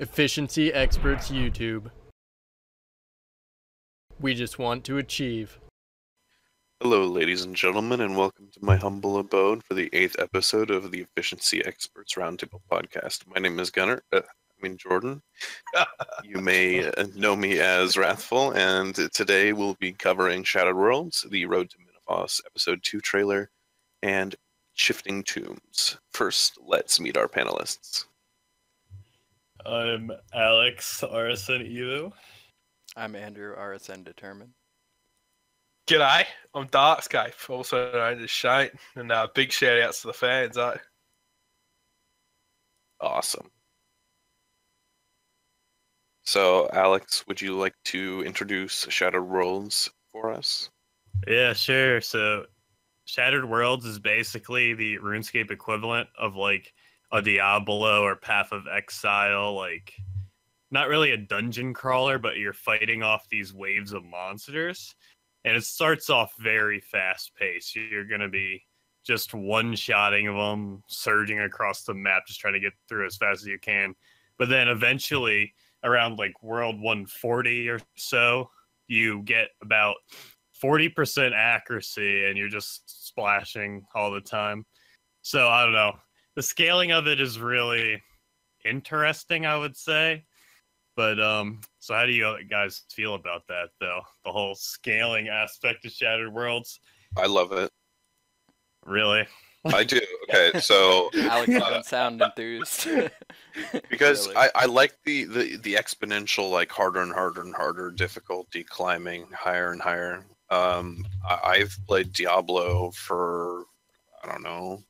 Efficiency Experts YouTube. We just want to achieve. Hello, ladies and gentlemen, and welcome to my humble abode for the 8th episode of the Efficiency Experts Roundtable Podcast. My name is Jordan. You may know me as Wrathful, and today we'll be covering Shattered Worlds, the Road to Menaphos Episode 2 trailer, and Shifting Tombs. First, let's meet our panelists. I'm Alex, RSN Evo. I'm Andrew, RSN Determined. G'day, I'm Darkscape, also known as Shane, and big shout outs to the fans, eh? Awesome. So, Alex, would you like to introduce Shattered Worlds for us? Yeah, sure. So, Shattered Worlds is basically the RuneScape equivalent of like a Diablo or Path of Exile, like not really a dungeon crawler, but you're fighting off these waves of monsters. And it starts off very fast-paced. You're going to be just one-shotting of them, surging across the map, just trying to get through as fast as you can. But then eventually, around like World 140 or so, you get about 40% accuracy, and you're just splashing all the time. So, I don't know. The scaling of it is really interesting, I would say. But, so how do you guys feel about that, though? The whole scaling aspect of Shattered Worlds? I love it. Really? I do. Okay, so... Alex doesn't sound enthused. Because Really? I like the exponential, like, harder and harder and harder difficulty climbing higher and higher. I've played Diablo for, I don't know,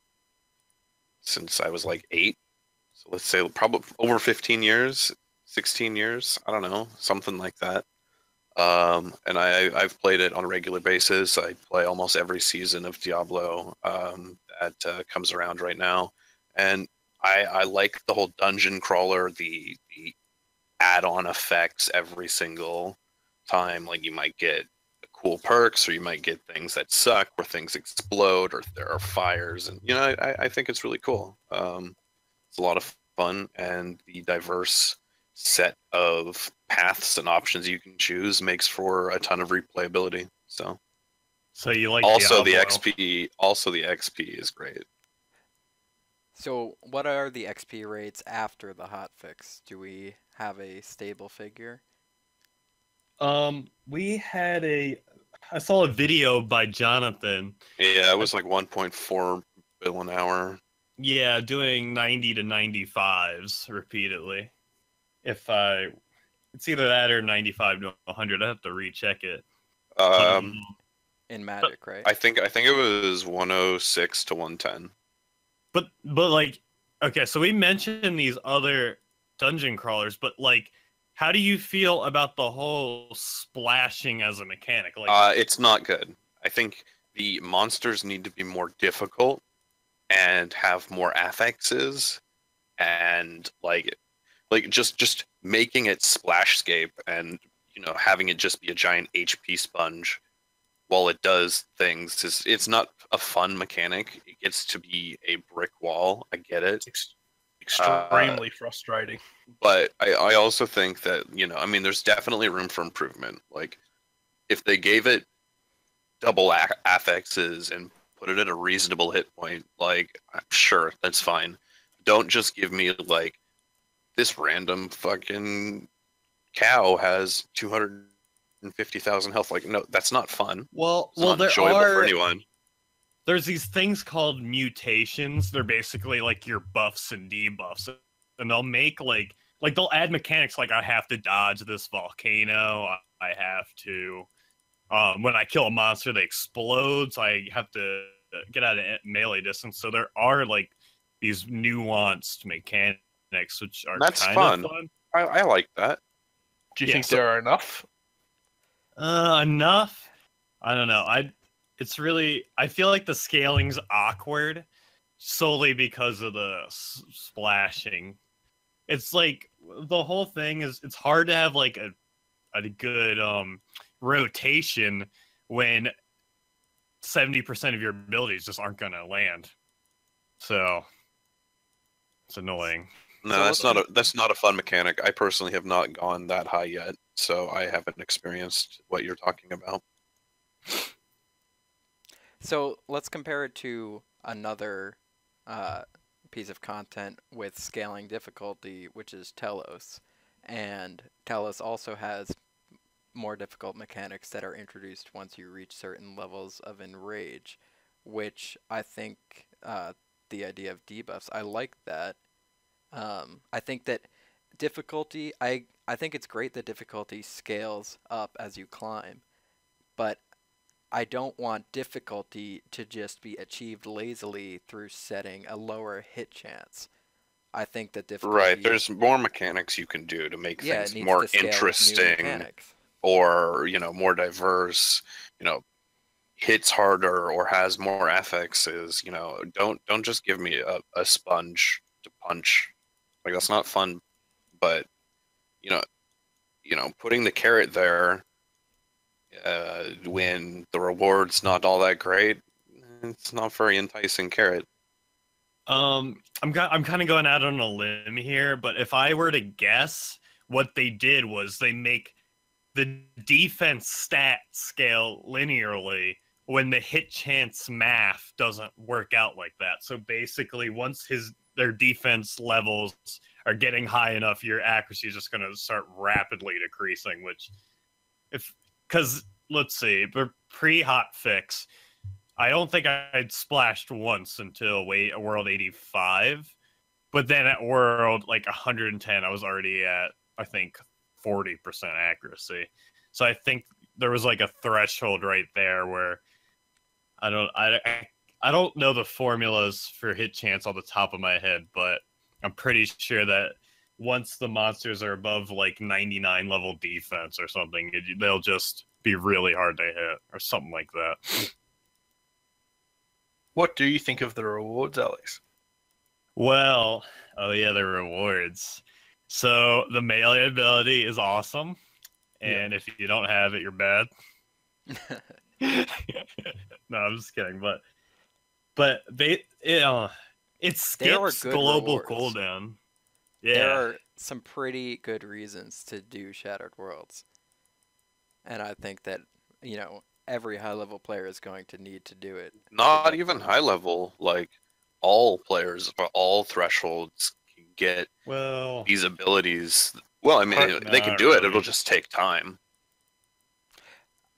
since I was like 8. So let's say probably over 15 years, 16 years, I don't know, something like that. And I've played it on a regular basis. I play almost every season of Diablo that comes around right now. And I like the whole dungeon crawler, the add-on effects every single time. Like, you might get cool perks, or you might get things that suck, where things explode, or there are fires. And, you know, I think it's really cool. It's a lot of fun, and the diverse set of paths and options you can choose makes for a ton of replayability. So you like also Diablo. the XP is great. So, what are the XP rates after the hotfix? Do we have a stable figure? I saw a video by Jonathan. Yeah, it was like 1.4 bill an hour. Yeah, doing 90 to 95s repeatedly. It's either that or 95 to 100. I have to recheck it. In Magic, right? I think it was 106 to 110. But like, okay, so we mentioned these other dungeon crawlers, but like, how do you feel about the whole splashing as a mechanic? Like, It's not good. I think the monsters need to be more difficult and have more affixes, and like just making it splashscape and, you know, having it just be a giant HP sponge while it does things it's not a fun mechanic. It gets to be a brick wall. I get it. Extremely frustrating. But I also think that, you know, I mean, there's definitely room for improvement. Like, if they gave it double affixes and put it at a reasonable hit point, like, sure, that's fine. Don't just give me, like, this random fucking cow has 250,000 health. Like, no, that's not fun. well, It's not enjoyable for anyone. there's these things called mutations. They're basically like your buffs and debuffs, and they'll make like they'll add mechanics like I have to dodge this volcano. I have to when I kill a monster, they explode, so I have to get out of melee distance. So there are like these nuanced mechanics which are That's kind fun. of fun. I like that. Do you Yeah, think so- there are enough? Enough? I don't know. I feel like the scaling's awkward solely because of the splashing. It's like the whole thing is it's hard to have like a good rotation when 70% of your abilities just aren't gonna land. So it's annoying. No, So that's not a fun mechanic. I personally have not gone that high yet, so I haven't experienced what you're talking about. So let's compare it to another uh, piece of content with scaling difficulty, which is Telos. And Telos also has more difficult mechanics that are introduced once you reach certain levels of enrage, which I think the idea of debuffs, I like that. I think that difficulty, I think it's great that difficulty scales up as you climb, but I don't want difficulty to just be achieved lazily through setting a lower hit chance. I think that Right, difficulty, there's more mechanics you can do to make yeah, it things needs more to scale with new interesting mechanics. or, more diverse, hits harder or has more affixes, don't just give me a sponge to punch. Like that's not fun, but you know, putting the carrot there when the reward's not all that great, it's not very enticing carrot. I'm kind of going out on a limb here, but if I were to guess, what they did was they make the defense stat scale linearly when the hit chance math doesn't work out like that. So basically, once their defense levels are getting high enough, your accuracy is just going to start rapidly decreasing. Because let's see, pre-hot fix, I don't think I'd splashed once until World 85, but then at World 110, I was already at I think 40% accuracy. So I think there was a threshold right there where I don't know the formulas for hit chance on the top of my head, but I'm pretty sure that once the monsters are above 99 level defense or something, they'll just be really hard to hit or something like that. What do you think of the rewards, Alex? Well, oh yeah, the rewards. So the melee ability is awesome, and if you don't have it, you're bad. No, I'm just kidding. But it skips global rewards. cooldown. Yeah, There are some pretty good reasons to do Shattered Worlds, and I think that every high level player is going to need to do it. Not even high level, like all players of all thresholds can get these abilities. Well, I mean, they can do it. It'll just take time.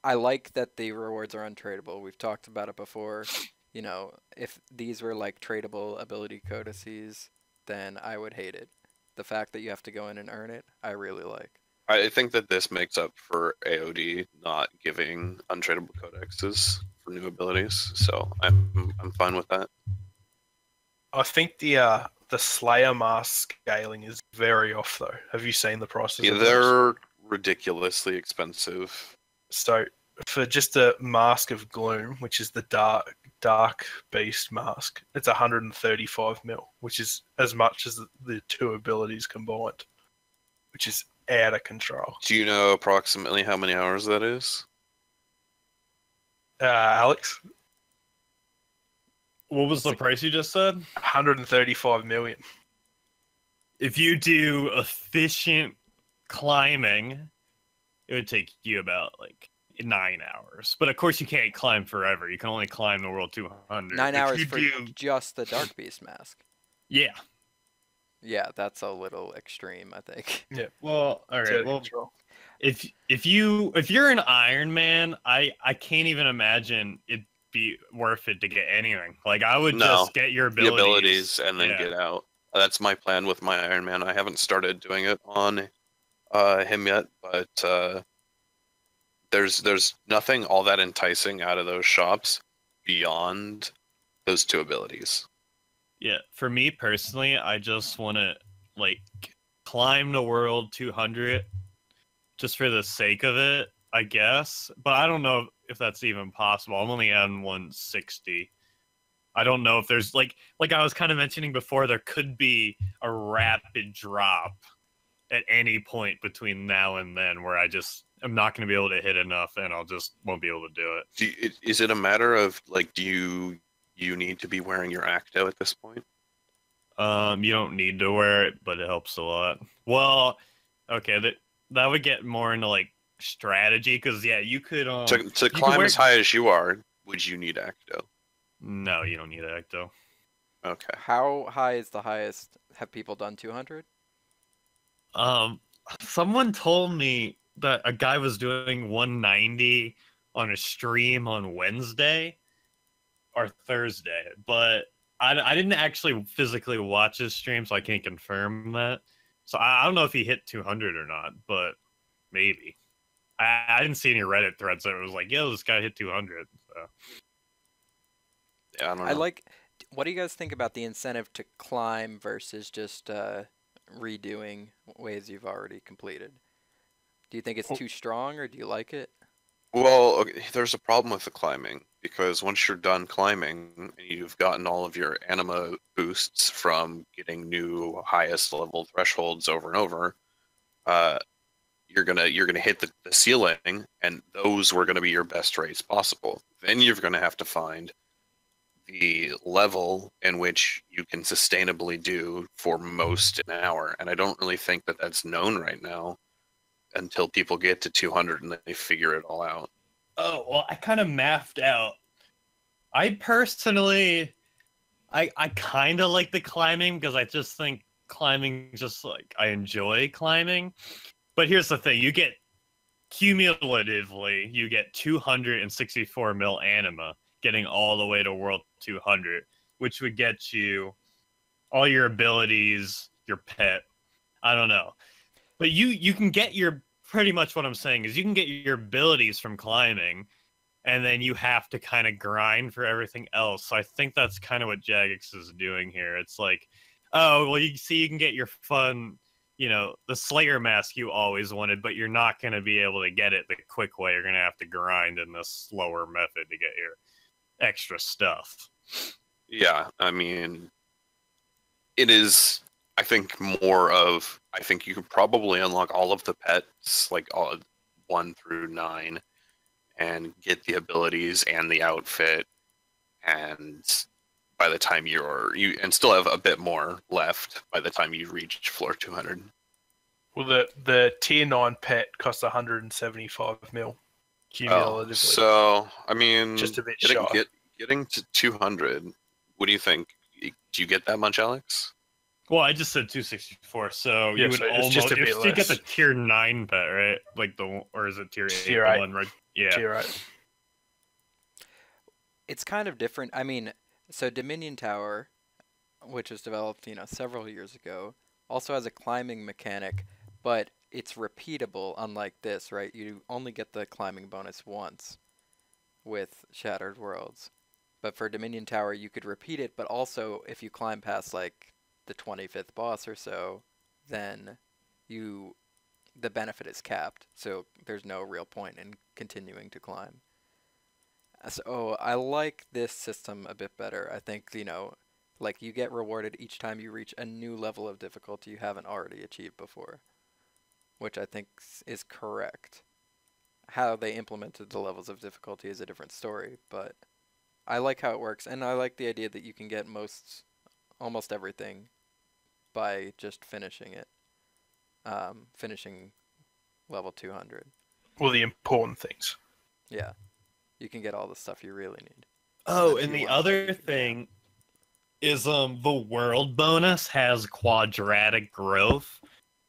I like that the rewards are untradeable. We've talked about it before. If these were tradable ability codices, then I would hate it. The fact that you have to go in and earn it, I really like. I think that this makes up for AOD not giving untradeable codexes for new abilities, so I'm fine with that. I think the Slayer mask scaling is very off though. Have you seen the prices? Yeah, they're ridiculously expensive. So for just a Mask of Gloom, which is the dark beast mask, it's 135 mil, which is as much as the two abilities combined, which is out of control. Do you know approximately how many hours that is? Alex? What was the price you just said? 135 million. If you do efficient climbing, it would take you about 9 hours. But of course you can't climb forever. You can only climb the World 200. 9 hours for just the Dark Beast mask. Yeah. Yeah, that's a little extreme, I think. Yeah. Well, all right. Well, if you're an Iron Man, I can't even imagine it'd be worth it to get anything. I would just get your abilities and then get out. That's my plan with my Iron Man. I haven't started doing it on him yet, but there's nothing all that enticing out of those shops beyond those two abilities. Yeah, for me personally, I just want to climb the World 200 just for the sake of it, I guess. But I don't know if that's even possible. I'm only on 160. I don't know if there's like I was kind of mentioning before, there could be a rapid drop at any point between now and then where I'm not going to be able to hit enough and I'll just won't be able to do it. Is it a matter of do you need to be wearing your Acto at this point? You don't need to wear it, but it helps a lot. Well, okay, that would get more into like strategy, because yeah, you could To you could climb wear... as high as you are, would you need Ecto? No, you don't need Ecto. Okay. How high is the highest? Have people done 200? Someone told me that a guy was doing 190 on a stream on Wednesday or Thursday, but I didn't actually physically watch his stream, so I can't confirm that. So I don't know if he hit 200 or not, but maybe. I didn't see any Reddit threads that was like, yo, this guy hit 200. So. Yeah, I don't know. What do you guys think about the incentive to climb versus just redoing ways you've already completed? Do you think it's too strong, or do you like it? Well, okay, there's a problem with the climbing, because once you're done climbing and you've gotten all of your anima boosts from getting new highest level thresholds over and over, you're gonna hit the ceiling, and those were gonna be your best rates possible. Then you're gonna have to find the level in which you can sustainably do for most an hour, and I don't really think that that's known right now until people get to 200 and they figure it all out. Oh, well, I kind of mapped out. I personally, I kind of like the climbing, because I just think climbing just like, I enjoy climbing. But here's the thing, you get cumulatively, you get 264 mil anima getting all the way to World 200, which would get you all your abilities, your pet. I don't know. But you can get your, pretty much what I'm saying is you can get your abilities from climbing, and then you have to kind of grind for everything else. So I think that's kind of what Jagex is doing here. It's like, oh, well, you see, you can get your fun, the Slayer mask you always wanted, but you're not going to be able to get it the quick way. You're going to have to grind in the slower method to get your extra stuff. Yeah, I mean, it is, I think, more of, I think you can probably unlock all of the pets, like all 1 through 9, and get the abilities and the outfit, and by the time you and still have a bit more left by the time you reach floor 200. Well, the tier 9 pet costs 175 mil cumulatively. Oh, so, I mean, just a bit shy. Getting to 200, what do you think? Do you get that much, Alex? Well, I just said 264, so Yeah, you would so it's almost just a bit you get less. the tier 9 pet, right? Like or is it tier 8? Tier 8. One, right? Yeah. Tier 8. It's kind of different. I mean, so Dominion Tower, which was developed, several years ago, also has a climbing mechanic, but it's repeatable, unlike this, right? You only get the climbing bonus once with Shattered Worlds. But for Dominion Tower, you could repeat it, but also if you climb past like the 25th boss or so, then the benefit is capped, so there's no real point in continuing to climb. So I like this system a bit better. I think, like you get rewarded each time you reach a new level of difficulty you haven't already achieved before, which I think is correct. How they implemented the levels of difficulty is a different story, but I like how it works, and I like the idea that you can get almost everything by just finishing it, finishing level 200. Well, the important things. Yeah, you can get all the stuff you really need. Oh, and the other thing is the world bonus has quadratic growth,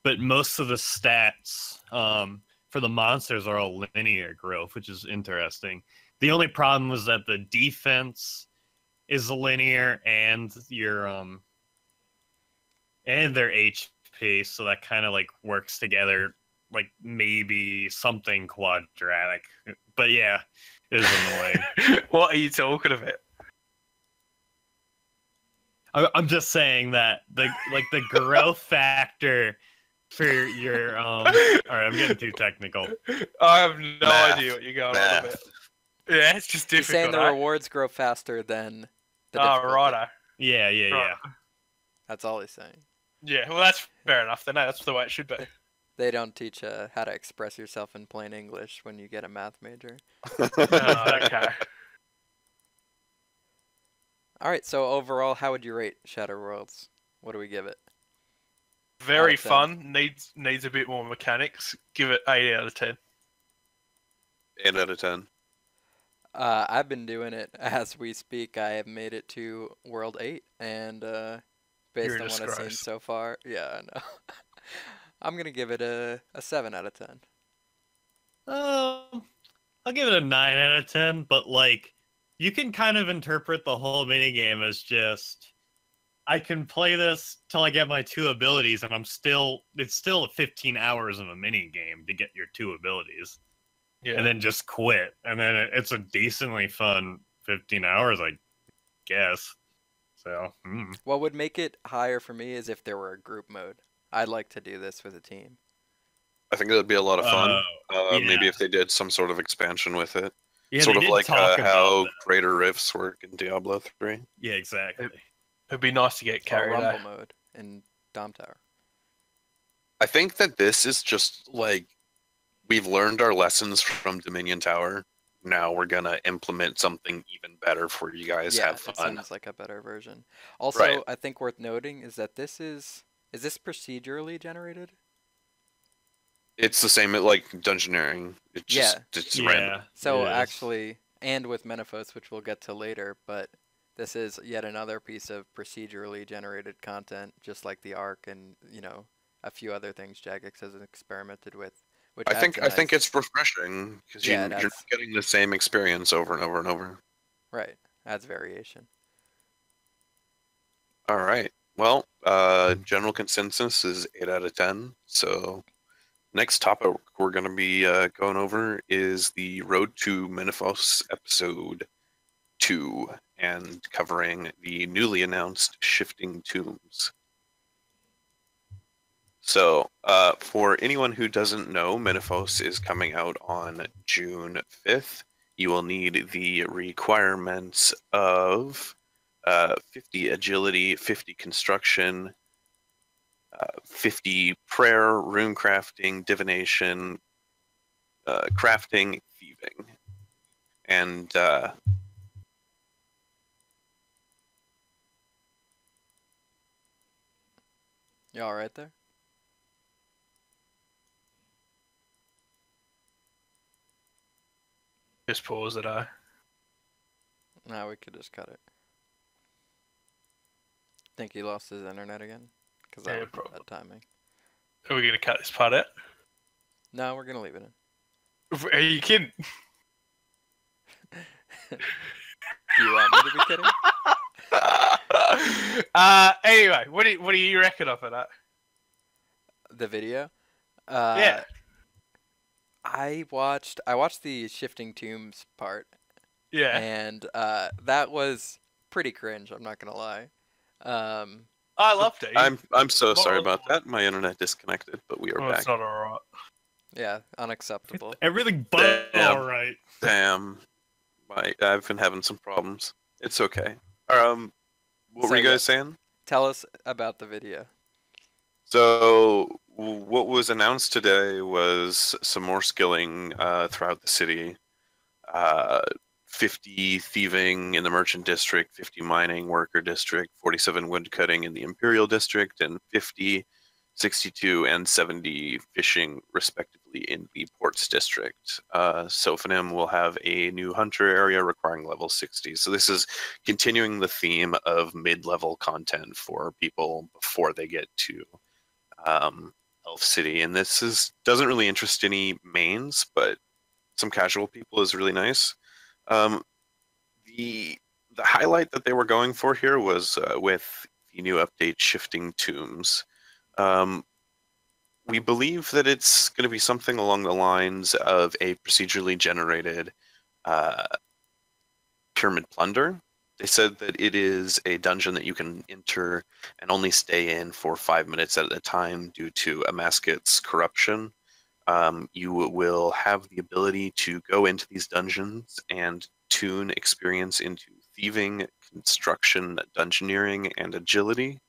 but most of the stats for the monsters are all linear growth, which is interesting. The only problem is that the defense is linear and your and their HP, so that kind of like works together, like maybe something quadratic. But yeah, it is annoying. What are you talking about? I'm just saying that the growth factor for your all right, I'm getting too technical. I have no Math. idea what you're going on Math. about. Yeah, it's just He's saying difficult. the rewards grow faster than the Oh, difficulty. righto. Yeah. Right. That's all he's saying. Yeah, well, that's fair enough. Then that's the way it should be. They don't teach how to express yourself in plain English when you get a math major. Okay. All right, so overall, how would you rate Shattered Worlds? What do we give it? Very Out of 10. fun. Needs a bit more mechanics. Give it 8 out of 10. 8 out of 10. I've been doing it as we speak. I have made it to World 8, and based You're a on what I've seen disgrace. so far, yeah, I know. I'm gonna give it a 7 out of 10. I'll give it a 9 out of 10, but like you can kind of interpret the whole minigame as just I can play this till I get my 2 abilities, and it's still 15 hours of a minigame to get your 2 abilities. Yeah. And then just quit. And then it's a decently fun 15 hours, I guess. So, What would make it higher for me is if there were a group mode. I'd like to do this with a team. I think that would be a lot of fun. yeah. Maybe if they did some sort of expansion with it. Yeah, sort they of did like talk about how that. Greater Rifts work in Diablo 3. Yeah, exactly. It'd be nice to get Or carried Rumble out. mode in Dom Tower. I think that this is just like we've learned our lessons from Dominion Tower. Now we're gonna implement something even better for you guys. Yeah, Have it fun. seems like a better version. Also, Right. I think worth noting is that this is this procedurally generated? It's the same like Dungeoneering. It's random. So it is. actually, and with Menaphos, which we'll get to later, but this is yet another piece of procedurally generated content, just like the Arc and a few other things Jagex has experimented with. Which I think adds a I think nice- it's refreshing because Yeah, it you're adds- not getting the same experience over and over and over. right, adds variation. All right. Well, general consensus is 8 out of 10. So next topic we're going to be going over is the Road to Menaphos episode 2 and covering the newly announced Shifting Tombs. So, for anyone who doesn't know, Menaphos is coming out on June 5th. You will need the requirements of 50 agility, 50 construction, 50 prayer, rune crafting, divination, crafting, thieving. And You all right there? Just pause it, No, we could just cut it. Think he lost his internet again? Because Yeah, that was probably. bad timing. Are we going to cut this part out? No, we're gonna leave it in. Are you kidding? Do you want me to be kidding? Anyway, what do you reckon of that? The video? Yeah. I watched the Shifting Tombs part, Yeah. and that was pretty cringe. I'm not gonna lie. I loved it. I'm so sorry Well- about that. My internet disconnected, but we are Oh, back. it's not alright. Yeah, unacceptable. Everything but Damn. all right. Damn. I've been having some problems. It's okay. What So, were you yeah. guys saying? Tell us about the video. So, what was announced today was some more skilling throughout the city. 50 thieving in the merchant district, 50 mining worker district, 47 woodcutting in the imperial district, and 50, 62, and 70 fishing respectively in the ports district. Sophanim will have a new hunter area requiring level 60. So this is continuing the theme of mid-level content for people before they get to Elf City. And this doesn't really interest any mains, but some casual people is really nice. The highlight that they were going for here was with the new update, Shifting Tombs. We believe that it's going to be something along the lines of a procedurally generated pyramid plunder. They said that it is a dungeon that you can enter and only stay in for 5 minutes at a time due to Amasket's corruption. You will have the ability to go into these dungeons and tune experience into thieving, construction, dungeoneering, and agility.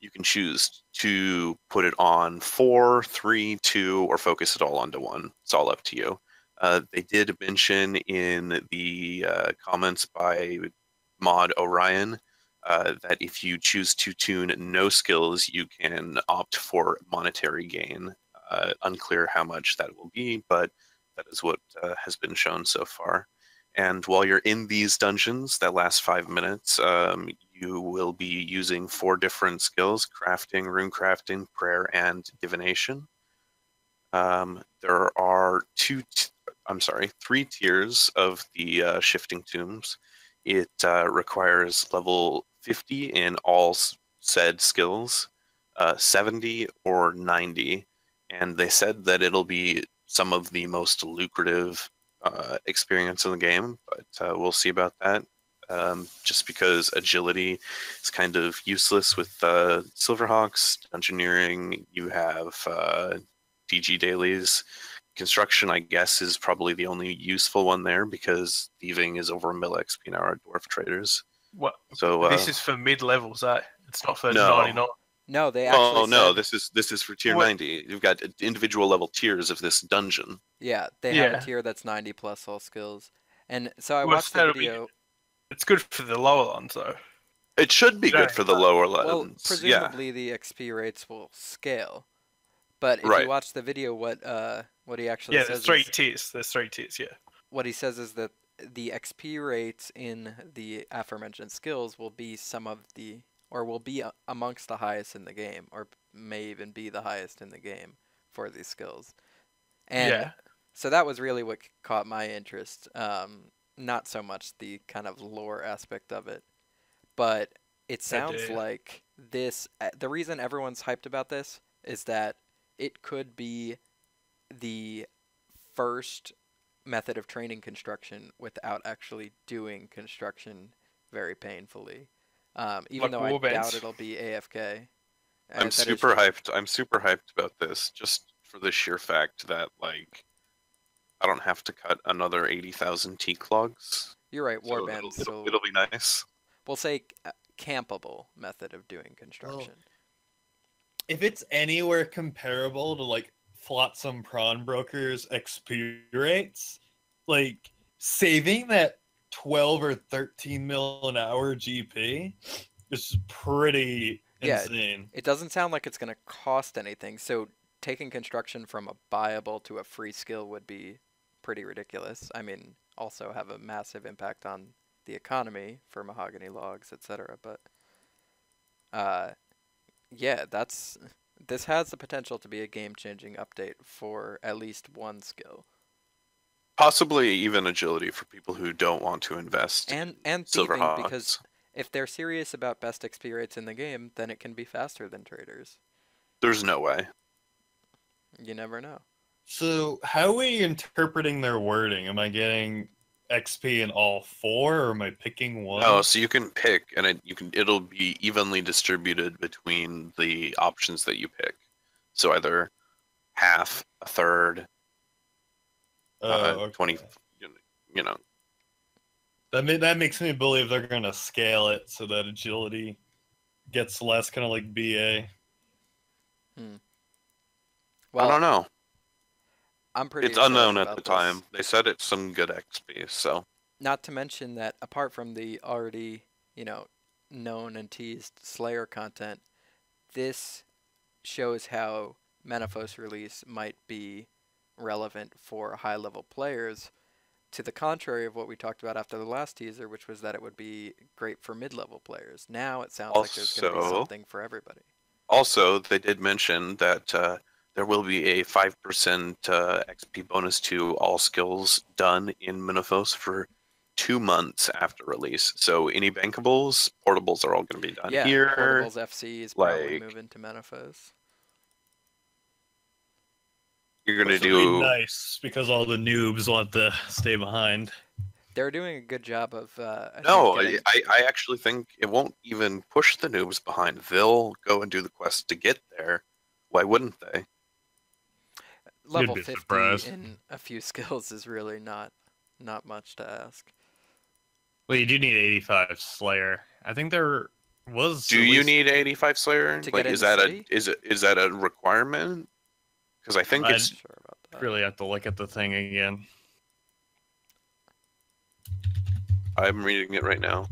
You can choose to put it on 4, 3, 2, or focus it all onto 1. It's all up to you. They did mention in the comments by Mod Orion that if you choose to tune no skills, you can opt for monetary gain. Unclear how much that will be, but that is what has been shown so far. And while you're in these dungeons that last 5 minutes, you will be using 4 different skills: crafting, rune crafting, prayer, and divination. There are 3 tiers of the shifting tombs. It requires level 50 in all said skills, 70 or 90, and they said that it'll be some of the most lucrative experience in the game, but we'll see about that. Just because agility is kind of useless with Silverhawks, dungeoneering, you have DG dailies. Construction, I guess, is probably the only useful one there because thieving is over 1 mil XP an hour at dwarf traders. What? So This is for mid levels, eh? It's not for No. 99. No, they actually no, said, this is for tier What? 90. You've got individual level tiers of this dungeon. yeah, they have Yeah. a tier that's 90 plus all skills. And so I Well, watched the that'll be- video. It's good for the lower ones, though. It should be Yeah. good for the lower Well, levels. presumably the XP rates will scale. But if Right. you watch the video, what he actually Yeah, says there's 3 is, tiers. There's 3 tiers, yeah. what he says is that the XP rates in the aforementioned skills will be amongst the highest in the game, or may even be the highest in the game for these skills. And Yeah. so that was really what caught my interest. Not so much the kind of lore aspect of it, but it sounds idea. like this. The reason everyone's hyped about this is that it could be the first method of training construction without actually doing construction very painfully. Even Like though I warbands? doubt it'll be AFK. I'm That is super true. hyped. I'm super hyped about this, just for the sheer fact that like I don't have to cut another 80,000 teak logs. You're right, So warbands. it'll be nice. We'll say campable method of doing construction. If it's anywhere comparable to like Flotsam Prawn Brokers XP rates, like saving that 12 or 13 mil an hour GP is pretty Yeah. insane. It doesn't sound like it's going to cost anything, so taking construction from a buyable to a free skill would be pretty ridiculous. I mean, also have a massive impact on the economy for mahogany logs, etc. But yeah, this has the potential to be a game-changing update for at least one skill. Possibly even agility for people who don't want to invest And in thieving, Silverhawks. because if they're serious about best XP rates in the game, then it can be faster than traders. There's no way. You never know. So, how are we interpreting their wording? Am I getting XP in all 4, or am I picking one? No, so you can pick, and it'll be evenly distributed between the options that you pick. So either half, a third, Okay. 20. You know, That makes me believe they're gonna scale it so that agility gets less, kind of like BA. Well, I don't know. I'm pretty It's excited unknown at about the this. time. They said it's some good XP, so Not to mention that apart from the already, known and teased Slayer content, this shows how Menaphos release might be relevant for high-level players, to the contrary of what we talked about after the last teaser, which was that it would be great for mid-level players. Now it sounds like there's going to be Also- something for everybody. Also, they did mention that there will be a 5% XP bonus to all skills done in Menaphos for 2 months after release. So any bankables, portables are all going to be done Yeah, here. Portables FC is probably like- moving to Menaphos. You're going to Which would be do nice because all the noobs want to stay behind. They're doing a good job of. I think No, getting- I actually think it won't even push the noobs behind. They'll go and do the quest to get there. Why wouldn't they? level be 50 surprised. in a few skills is really not much to ask. Well, you do need 85 Slayer. I think there was. Do at you least- need 85 Slayer? To Like, get is into that city? is that a requirement? Because I think I'd- it's Sure about that. Really have to look at the thing again. I'm reading it right now.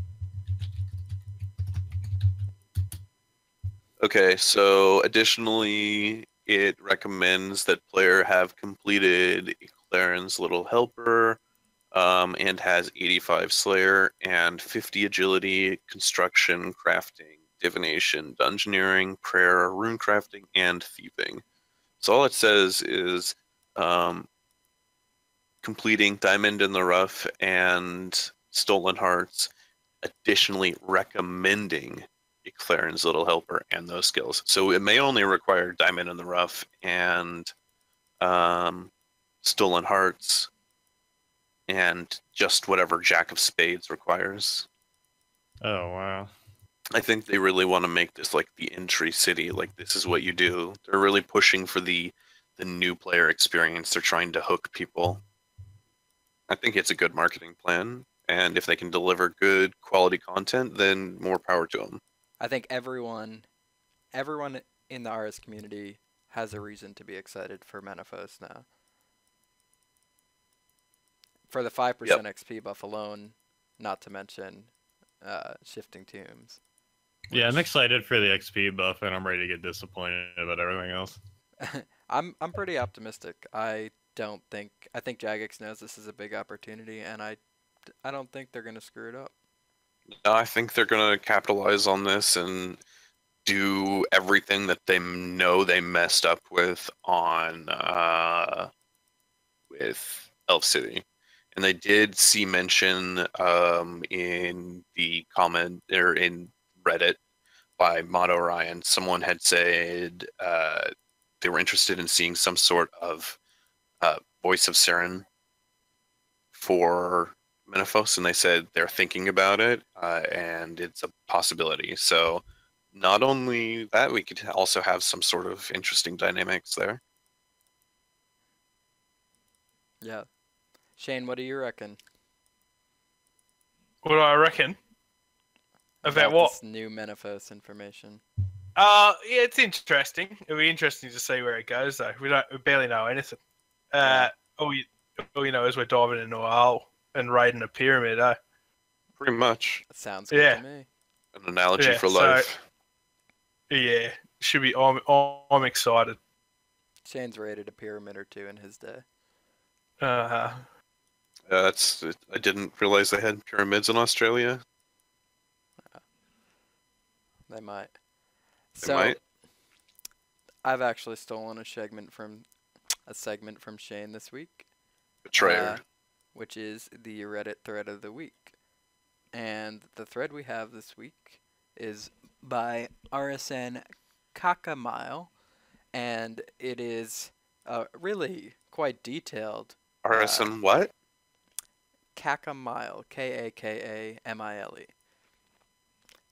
Okay, so additionally, it recommends that player have completed Eclairin's Little Helper, and has 85 Slayer and 50 Agility, Construction, Crafting, Divination, Dungeoneering, Prayer, Rune Crafting, and Thieving. So all it says is completing Diamond in the Rough and Stolen Hearts, additionally recommending Eclairin's Little Helper and those skills. So it may only require Diamond in the Rough and Stolen Hearts and just whatever Jack of Spades requires. Oh wow. I think they really want to make this like the entry city. Like this is what you do. They're really pushing for the new player experience. They're trying to hook people. I think it's a good marketing plan, and if they can deliver good quality content, then more power to them. I think everyone in the RS community has a reason to be excited for Menaphos now. For the 5% Yep. XP buff alone, not to mention shifting tombs. Yeah, I'm excited for the XP buff, and I'm ready to get disappointed about everything else. I'm pretty optimistic. I think Jagex knows this is a big opportunity, and I don't think they're gonna screw it up. No, I think they're going to capitalize on this and do everything that they know they messed up with on with Elf City. And they did see mention in the comment or in Reddit by Mod Orion. Someone had said they were interested in seeing some sort of voice of Siren for Menaphos, and they said they're thinking about it, and it's a possibility. So not only that, we could also have some sort of interesting dynamics there. Yeah. Shane, what do you reckon? What do I reckon? About what? This new Menaphos information. Yeah, it's interesting. It'll be interesting to see where it goes, though. We barely know anything. All you know is we're diving into a hole and raiding a pyramid, eh? Pretty much That sounds good to me. an analogy Yeah, for so- life. Yeah, should be. I'm excited. Shane's raided a pyramid or two in his day. Uh-huh. I didn't realize they had pyramids in Australia. They might. They So, might. I've actually stolen a segment from Shane this week, Betrayer. which is the Reddit thread of the week. And the thread we have this week is by RSN Kakamile, and it is really quite detailed. RSN what? Kakamile, Kakamile.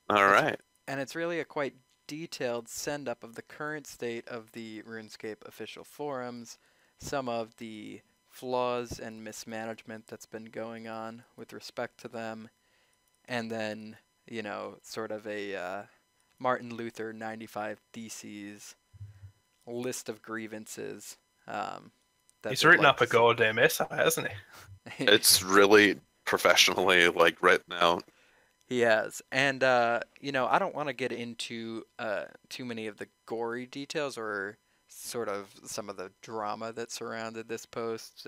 All right. And it's really a quite detailed send-up of the current state of the RuneScape official forums, some of the flaws and mismanagement that's been going on with respect to them, and then, sort of a Martin Luther 95 Theses list of grievances. He's written up a goddamn essay, hasn't he? It's really professionally written out. He has. And, I don't want to get into too many of the gory details or sort of some of the drama that surrounded this post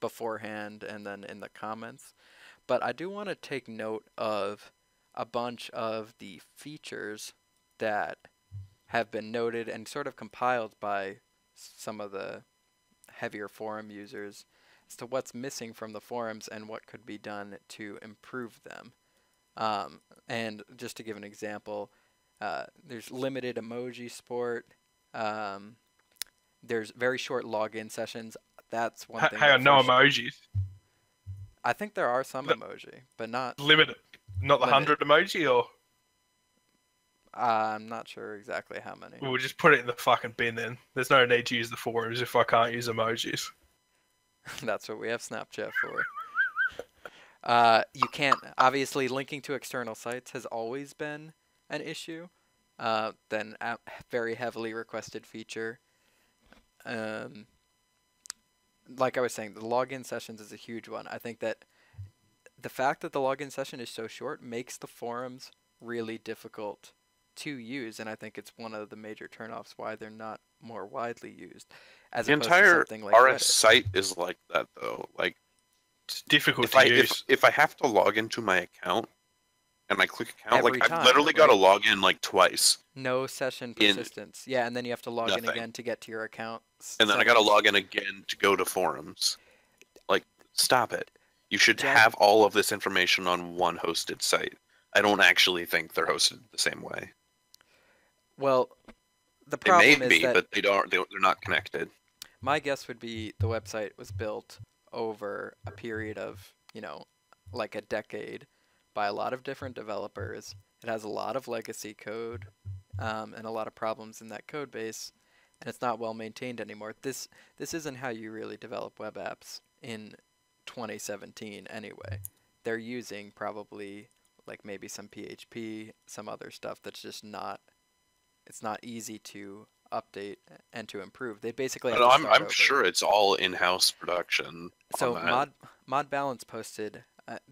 beforehand and then in the comments. But I do want to take note of a bunch of the features that have been noted and sort of compiled by some of the heavier forum users as to what's missing from the forums and what could be done to improve them. And just to give an example, there's limited emoji support. There's very short login sessions. That's one thing. Hang on, no emojis. I think there are some emoji, but not Limited. Not the 100 emoji, or I'm not sure exactly how many. we'll just put it in the fucking bin then. There's no need to use the forums if I can't use emojis. That's what we have Snapchat for. You can't, obviously, linking to external sites has always been an issue. Then a very heavily requested feature. Like I was saying, the login sessions is a huge one. I think that the fact that the login session is so short makes the forums really difficult to use, and I think it's one of the major turnoffs why they're not more widely used, as The opposed to entire something like RS Reddit. site is like that though. Like It's difficult if to I use. if I have to log into my account and I click account, Every like I've time, literally got to right? log in like twice, No session in persistence. Yeah, and then you have to log in nothing. again to get to your account And then I got to settings. log in again to go to forums. Like, stop it. You should Jag- have all of this information on one hosted site. I don't actually think they're hosted the same way. Well, the They may problem is be, that but they're not connected. my guess would be the website was built over a period of, like a decade by a lot of different developers. It has a lot of legacy code and a lot of problems in that code base, and it's not well maintained anymore. This isn't how you really develop web apps in 2017 anyway. They're using probably like maybe some PHP, some other stuff that's just not, it's not easy to update and to improve. They basically have No, to I'm start over. sure it's all in-house production. So on that. Mod Balance posted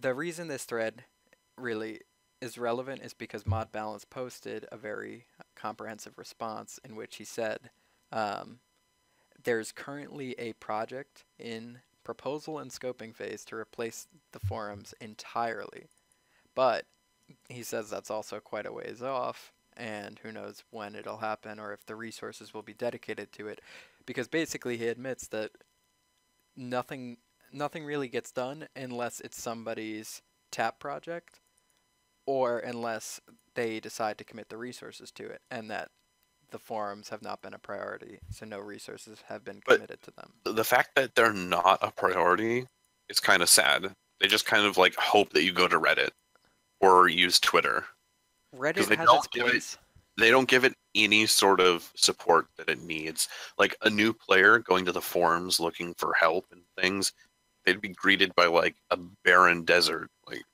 the reason this thread really is relevant is because Mod Balance posted a very comprehensive response in which he said there's currently a project in proposal and scoping phase to replace the forums entirely, but he says that's also quite a ways off, and who knows when it'll happen or if the resources will be dedicated to it, because basically he admits that nothing really gets done unless it's somebody's tap project or unless they decide to commit the resources to it, and that the forums have not been a priority, so no resources have been But- committed to them. The fact that they're not a priority is kind of sad. They just kind of like hope that you go to Reddit or use Twitter. Reddit they has don't its give it- place. They don't give it any sort of support that it needs. Like a new player going to the forums looking for help and things, they'd be greeted by like a barren desert. Like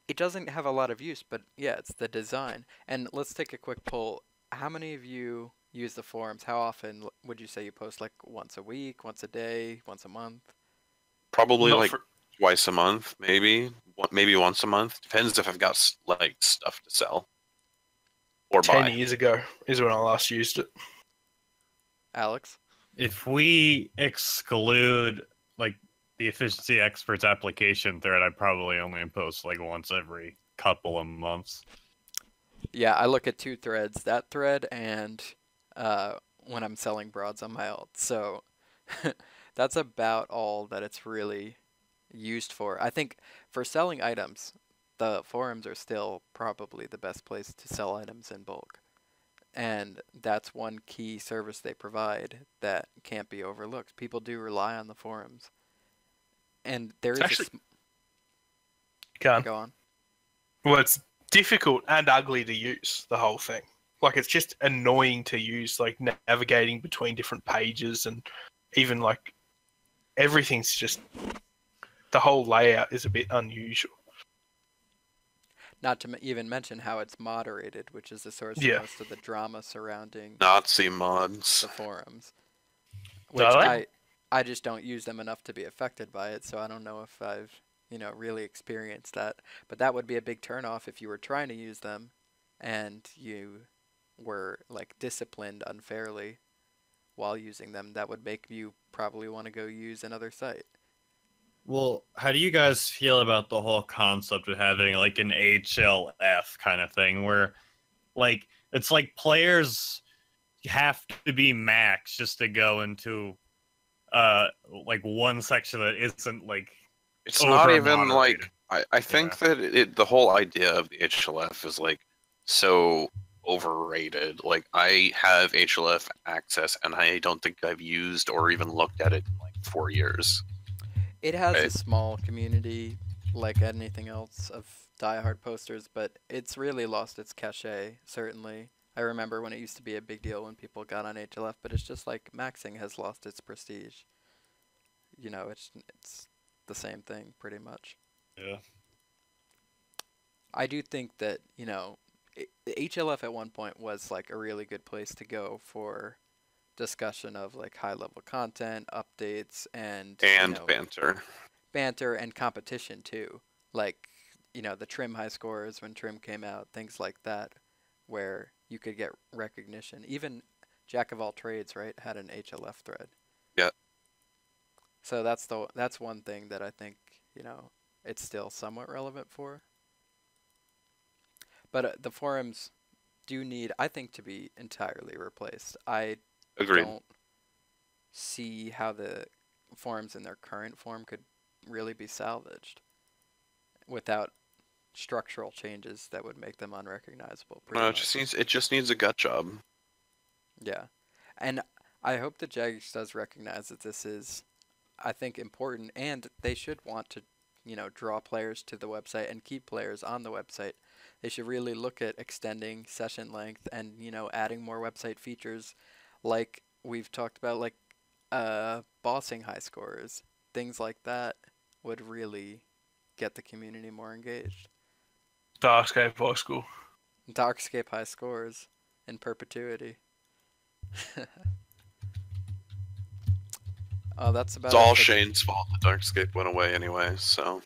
It doesn't have a lot of use, but yeah, it's the design. And let's take a quick poll. How many of you use the forums? How often would you say you post? Like once a week, once a day, once a month? probably Not like for- twice a month, maybe once a month. Depends if I've got like stuff to sell or 10 buy. years ago is when I last used it. Alex? If we exclude like the Efficiency Experts application thread, I probably only post like once every couple of months. Yeah, I look at two threads. That thread and when I'm selling broads on my alt. So that's about all that it's really used for. I think for selling items, the forums are still probably the best place to sell items in bulk. And that's one key service they provide that can't be overlooked. People do rely on the forums. And there is actually- a Go on. go on. Well, it's difficult and ugly to use, the whole thing. Like, it's just annoying to use, like, navigating between different pages, and even, like, everything's just... The whole layout is a bit unusual. Not to even mention how it's moderated, which is the source Yeah. of most of the drama surrounding Nazi mods. the forums. Are Which they? I just don't use them enough to be affected by it, so I don't know if I've, really experienced that. But that would be a big turnoff if you were trying to use them and you were like disciplined unfairly while using them. That would make you probably want to go use another site. Well, how do you guys feel about the whole concept of having like an HLF kind of thing where like it's like players have to be max just to go into like one section that isn't like It's not even over-moderated. like I think that the whole idea of the HLF is like so overrated. Like I have HLF access and I don't think I've used or even looked at it in like 4 years. It has a Right. small community like anything else of diehard posters, but it's really lost its cachet, certainly. I remember when it used to be a big deal when people got on HLF, but it's just like maxing has lost its prestige. It's the same thing pretty much. Yeah. I do think that, HLF at one point was like a really good place to go for discussion of like high level content, updates, and Banter. and competition too. Like, the Trim high scores when Trim came out, things like that where you could get recognition. Even Jack of all trades, right, had an HLF thread. Yeah. So that's one thing that I think, it's still somewhat relevant for. But the forums do need, I think, to be entirely replaced. I Agreed. don't see how the forums in their current form could really be salvaged without structural changes that would make them unrecognizable. No, it just needs a gut job. Yeah. And I hope that Jagex does recognize that this is, I think, important, and they should want to, draw players to the website and keep players on the website. They should really look at extending session length and, adding more website features like we've talked about, like bossing high scores. Things like that would really get the community more engaged. Darkscape High School. Darkscape high scores in perpetuity. Oh, that's about It's all it for- Shane's fault that Darkscape went away anyway, so.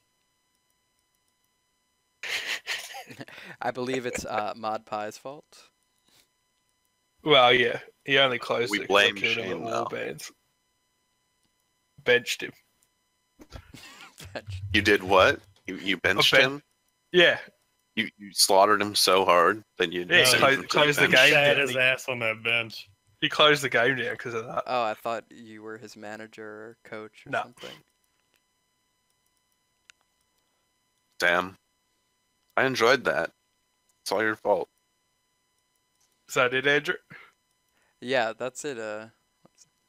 I believe it's ModPie's fault. Well, yeah, he only closed We it 'cause I blame killed him Shane at now. Warbands. Benched him. You did what? You benched ben- him? Yeah, You slaughtered him so hard that you Yeah, sent close- him to close the bench? game. Sat down. his ass on that bench. he closed the game down because of that. Oh, I thought you were his manager or coach or No. something. Damn. I enjoyed that. It's all your fault. Is that it, Andrew? Yeah, that's it.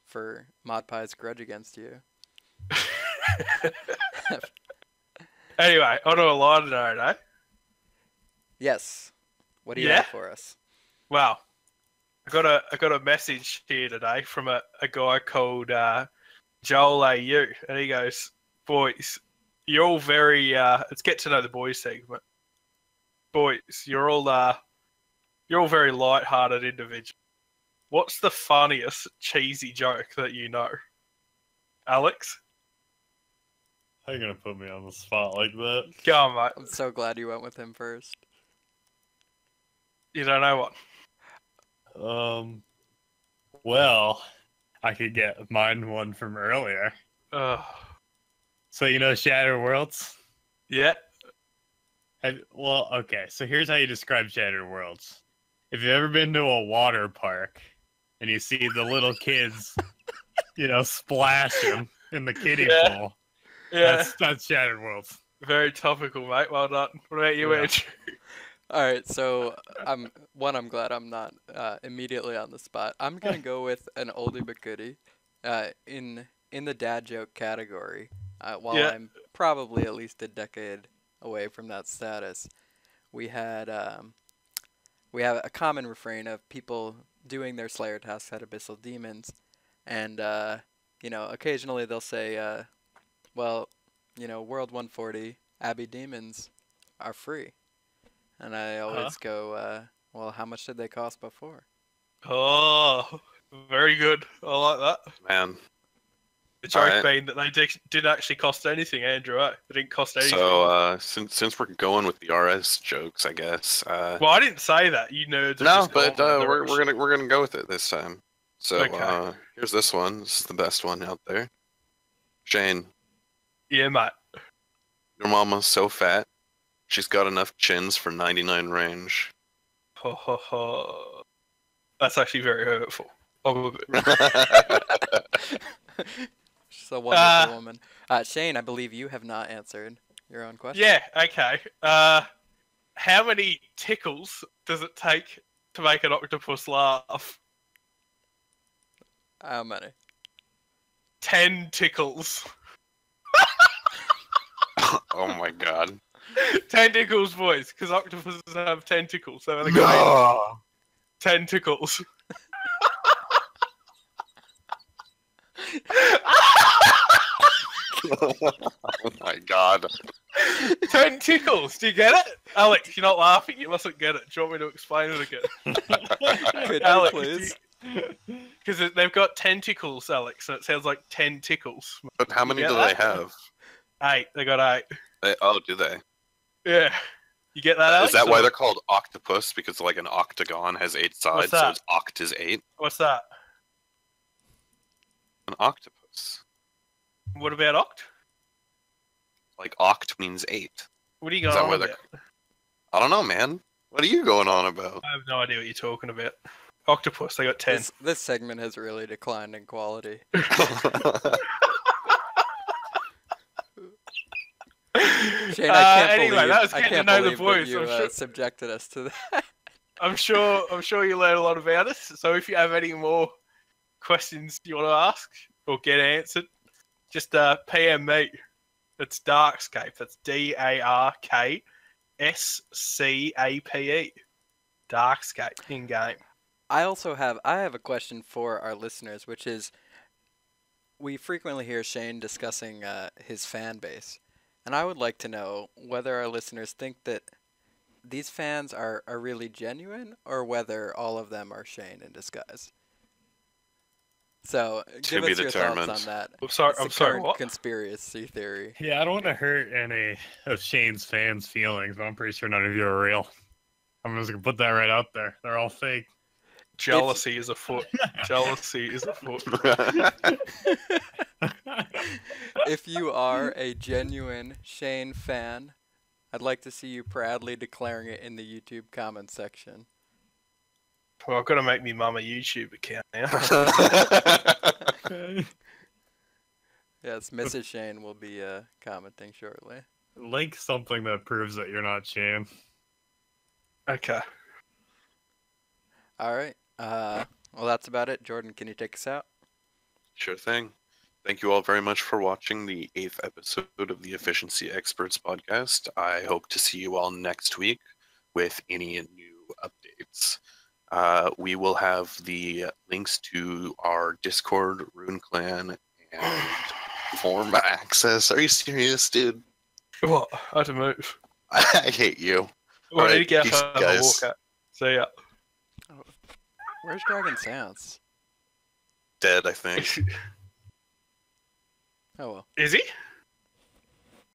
For ModPie's grudge against you. Anyway, on to a lighter note, eh? Yes. What do you Yeah? have for us? Well, I got a message here today from a guy called Joel AU, and he goes, "Boys, you're all very let's get to know the boys segment. Boys, you're all very light-hearted individuals. What's the funniest cheesy joke that you know, Alex? How you gonna put me on the spot like that? Go on, mate. I'm so glad you went with him first. You don't know what? Well, I could get mine one from earlier. So Shattered Worlds? Yeah. Well, okay, so here's how you describe Shattered Worlds. If you've ever been to a water park and you see the little kids, splashing in the kiddie Yeah. pool, Yeah. that's Shattered Worlds. Very topical, mate. Well done. What about you, Yeah. Andrew? All right, so I'm glad I'm not immediately on the spot. I'm gonna go with an oldie but goodie, in the dad joke category. While Yeah. I'm probably at least a decade away from that status, we have a common refrain of people doing their Slayer tasks at Abyssal Demons, and occasionally they'll say, well, World 140 Abbey Demons are free. And I always go, well, how much did they cost before? Oh, very good. I like that. Man. The joke Alright. being that they didn't actually cost anything, Andrew. Eh? They didn't cost anything. So since we're going with the RS jokes, I guess. Well, I didn't say that. You nerds. are No, just going but with the we're direction. gonna go with it this time. So Okay. here's this one. This is the best one out there. Shane, Yeah, mate. your mama's so fat, she's got enough chins for 99 range. Ho, ho, ho. That's actually very hurtful. Oh, She's a wonderful woman. Shane, I believe you have not answered your own question. yeah. Okay. How many tickles does it take to make an octopus laugh? How many? 10 tickles. Oh my god. Tentacles, boys, because octopuses have tentacles. So they got 10 tickles. Oh my god. 10 tickles. Do you get it? Alex, you're not laughing. You mustn't get it. Do you want me to explain it again? Could you Alex, please? Because they've got tentacles, Alex, and it sounds like 10 tickles. But how many get do that? they have? 8. They got 8. Oh, do they? Yeah. You get that, Alex? Is that why or- they're called octopus? Because like an octagon has 8 sides, so that? it's oct is 8. What's that? An octopus. What about oct? Like oct means 8. What are you Is going that on why about? I don't know, man. What are you going on about? I have no idea what you're talking about. Octopus, they got 10. This segment has really declined in quality. Shane, I can't Anyway, believe, that was I getting to can't know the believe that voice. you I'm sure- subjected us to that. I'm sure you learned a lot about us. So if you have any more questions you want to ask or get answered, just PM me. It's Darkscape. That's DARKSCAPE. Darkscape in game. I have a question for our listeners, which is, we frequently hear Shane discussing his fan base, and I would like to know whether our listeners think that these fans are really genuine, or whether all of them are Shane in disguise. So To give be us your determined. thoughts on that. I'm sorry. It's the I'm sorry. current What? conspiracy theory. Yeah, I don't want to hurt any of Shane's fans' feelings, but I'm pretty sure none of you are real. I'm just gonna put that right out there. They're all fake. Jealousy is afoot. Jealousy is afoot. If you are a genuine Shane fan, I'd like to see you proudly declaring it in the YouTube comment section. Well, I've got to make me mum a YouTube account now. Yes, Mrs. Shane will be commenting shortly. Like something that proves that you're not Shane. Okay. All right. Well, that's about it. Jordan, can you take us out? Sure thing. Thank you all very much for watching the 8th episode of the Efficiency Experts Podcast. I hope to see you all next week with any new updates. We will have the links to our Discord, Rune Clan, and Form Access. Are you serious, dude? What? I had to move. I hate you. Well, I Alright, need to get peace, up and guys. walk out. See ya. Where's Dragon Sounds? Dead, I think. Oh well. Is he?